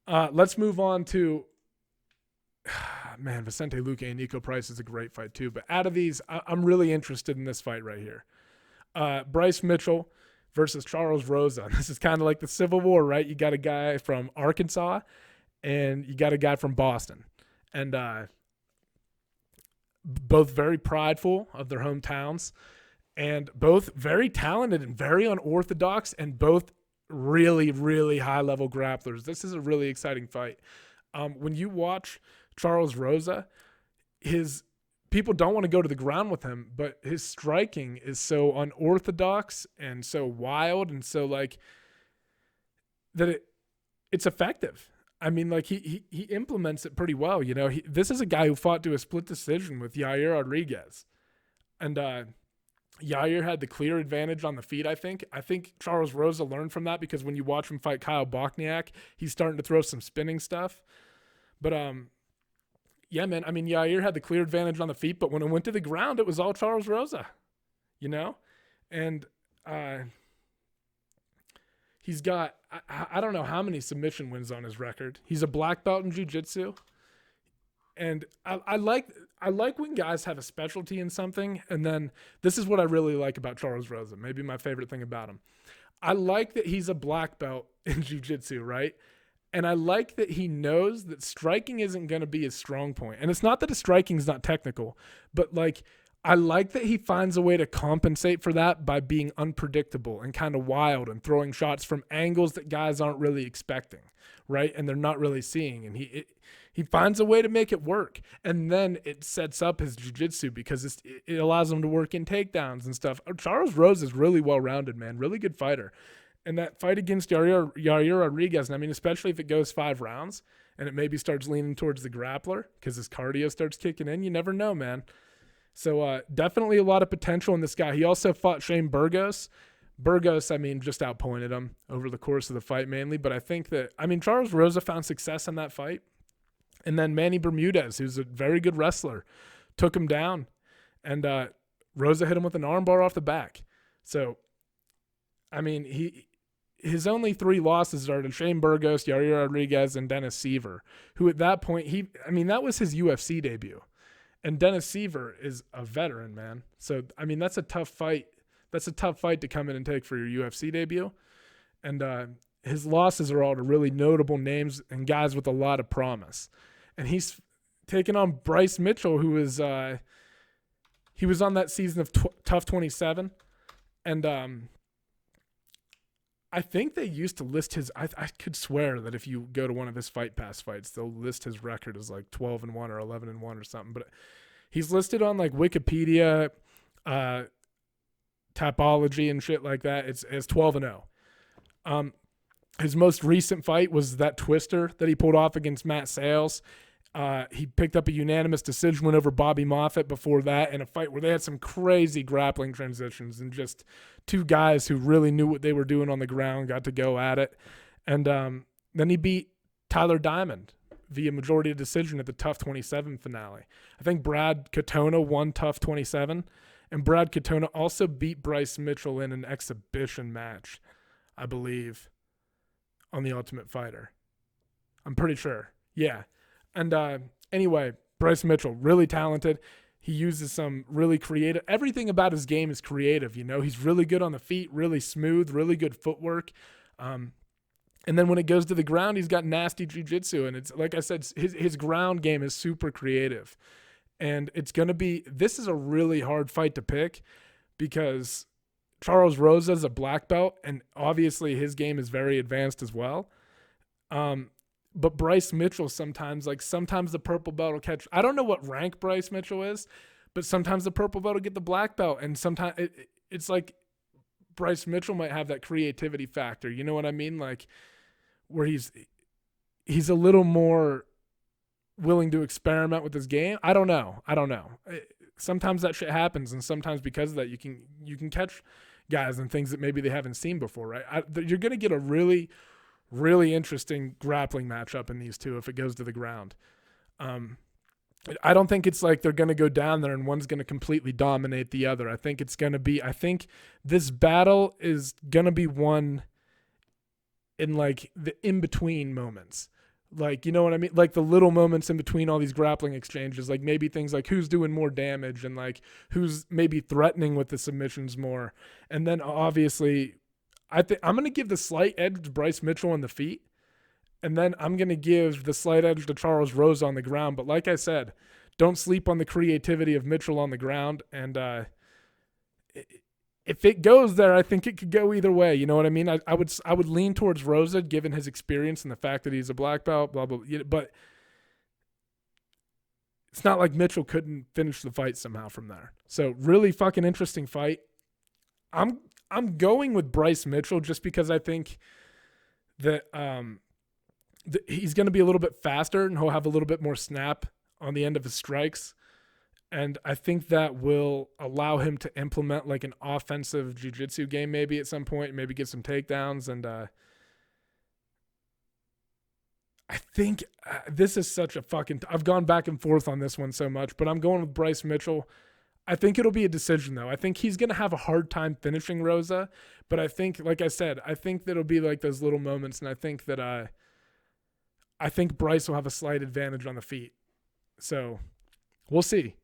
Let's move on to, man, Vicente Luque and Nico Price is a great fight too. But out of these, I'm really interested in this fight right here. Bryce Mitchell versus Charles Rosa. This is kind of like the Civil War, right? You got a guy from Arkansas and you got a guy from Boston. And both very prideful of their hometowns and both very talented and very unorthodox and both really, really high-level grapplers. This is a really exciting fight. When you watch Charles Rosa, his people don't want to go to the ground with him, but his striking is so unorthodox and so wild and so like that it's effective. I mean, like he implements it pretty well. You know, this is a guy who fought to a split decision with Yair Rodriguez, and Yair had the clear advantage on the feet. I think Charles Rosa learned from that because when you watch him fight Kyle Bochniak, he's starting to throw some spinning stuff. But yeah, man. I mean, Yair had the clear advantage on the feet, but when it went to the ground, it was all Charles Rosa. You know, and he's got I don't know how many submission wins on his record. He's a black belt in jiu-jitsu. And I like when guys have a specialty in something, and then this is what I really like about Charles Rosa, maybe my favorite thing about him. I like that he's a black belt in jiu-jitsu, right? And I like that he knows that striking isn't going to be his strong point. And it's not that his striking is not technical, but like I like that he finds a way to compensate for that by being unpredictable and kind of wild and throwing shots from angles that guys aren't really expecting, right? And they're not really seeing. And he finds a way to make it work. And then it sets up his jiu-jitsu because it allows him to work in takedowns and stuff. Charles Rosa is really well-rounded, man. Really good fighter. And that fight against Yair Rodriguez, and I mean, especially if it goes 5 rounds and it maybe starts leaning towards the grappler because his cardio starts kicking in, you never know, man. So definitely a lot of potential in this guy. He also fought Shane Burgos. Burgos, I mean, just outpointed him over the course of the fight mainly. But I think that, I mean, Charles Rosa found success in that fight. And then Manny Bermudez, who's a very good wrestler, took him down. And Rosa hit him with an armbar off the back. So, I mean, his only 3 losses are to Shane Burgos, Yair Rodriguez, and Dennis Seaver, who at that point, that was his UFC debut. And Dennis Seaver is a veteran, man. So, I mean, that's a tough fight. That's a tough fight to come in and take for your UFC debut. And his losses are all to really notable names and guys with a lot of promise. And he's taken on Bryce Mitchell, who is he was on that season of Tough 27. And I think they used to list his – I could swear that if you go to one of his Fight Pass fights, they'll list his record as like 12-1 or 11-1 or something. But he's listed on like Wikipedia, Tapology and shit like that. It's 12-0. His most recent fight was that twister that he pulled off against Matt Sales. He picked up a unanimous decision win over Bobby Moffitt before that in a fight where they had some crazy grappling transitions and just 2 guys who really knew what they were doing on the ground got to go at it. And then he beat Tyler Diamond via majority of decision at the Tough 27 finale. I think Brad Katona won Tough 27, and Brad Katona also beat Bryce Mitchell in an exhibition match, I believe, on The Ultimate Fighter. I'm pretty sure. Yeah. And anyway, Bryce Mitchell, really talented. He uses some really creative – everything about his game is creative, you know. He's really good on the feet, really smooth, really good footwork. And then when it goes to the ground, he's got nasty jiu-jitsu. And it's like I said, his ground game is super creative. And it's going to be – this is a really hard fight to pick because Charles Rosa is a black belt, and obviously his game is very advanced as well. But Bryce Mitchell sometimes the purple belt will catch. I don't know what rank Bryce Mitchell is, but sometimes the purple belt will get the black belt. And sometimes it's like Bryce Mitchell might have that creativity factor. You know what I mean? Like where he's a little more willing to experiment with his game. I don't know. Sometimes that shit happens. And sometimes because of that, you can catch guys and things that maybe they haven't seen before, right? You're going to get a really interesting grappling matchup in these two if it goes to the ground. I don't think it's like they're going to go down there and one's going to completely dominate the other. I think this battle is going to be won in like the in-between moments Like, you know what I mean? Like the little moments in between all these grappling exchanges, like maybe things like who's doing more damage and like who's maybe threatening with the submissions more. And then obviously, I think I'm going to give the slight edge to Bryce Mitchell on the feet. And then I'm going to give the slight edge to Charles Rosa on the ground. But like I said, don't sleep on the creativity of Mitchell on the ground. And if it goes there, I think it could go either way. You know what I mean? I would lean towards Rosa given his experience and the fact that he's a black belt, blah, blah, blah. But it's not like Mitchell couldn't finish the fight somehow from there. So really fucking interesting fight. I'm going with Bryce Mitchell just because I think that he's going to be a little bit faster and he'll have a little bit more snap on the end of his strikes. And I think that will allow him to implement like an offensive jiu-jitsu game maybe at some point, maybe get some takedowns. And I think this is such a fucking – I've gone back and forth on this one so much, but I'm going with Bryce Mitchell. I think it'll be a decision, though. I think he's going to have a hard time finishing Rosa. But I think, like I said, I think that it'll be like those little moments, and I think that I think Bryce will have a slight advantage on the feet. So we'll see.